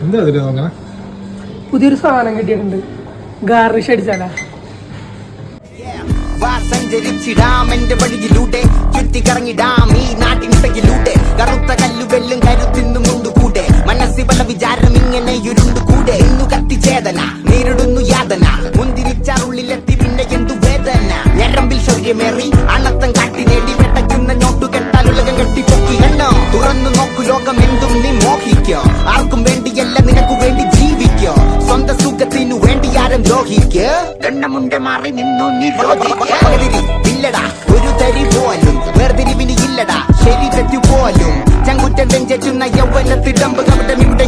എന്താ അതില് നോക്കണേ? പുതിയൊരു സാധനം കിട്ടിയിട്ടുണ്ട്, ഗാർണിഷ് അടിച്ചാലാ. സഞ്ചരിച്ചിടാം എന്റെ വഴിയിലൂടെ, ചുറ്റിക്കറങ്ങിടാം ഈ നാട്ടിൻപയിലൂടെ. കറുത്ത കല്ലുവെല്ലും കരുത്തിന്നും കൊണ്ടുകൂടെ, മനസ്സിൽ പല വിചാരം ഇങ്ങനെ ഇരുണ്ടുകൂടെ. ഇന്നു കത്തിച്ചേതന നേരിടുന്നു യാതന, മുന്തിരിച്ചാറുള്ളിലെത്തി പിന്നെ എന്തു വേദന. ഞരമ്പിൽ ശൗര്യമേറി അണത്തം കാട്ടി നേടി, വെട്ടയ്ക്കുന്ന ഞോട്ടു കെട്ടാൽ ഉലകം കെട്ടിപ്പൊക്കി. കണ്ണോ തുറന്നു നോക്കു, ലോകം എന്തും നീ മോഹിക്കോ. ആർക്കും വേണ്ടിയല്ല നിനക്കു വേണ്ടി ജീവിക്കോ, സ്വന്തം സുഖത്തിനു വേണ്ടി ആരും ദ്രോഹിക്കോ. കണ്ണമുണ്ട മാറി നിന്നു നീ ഇല്ലടാ ഒരു തരി പോലും, വേർതിരിവിന് ഇല്ലടാ ശരി തെറ്റു പോലും. ചങ്കുറ്റം വെഞ്ചെറ്റുന്ന യൗവനത്തിടമ്പ് കവിടം ഇവിടെ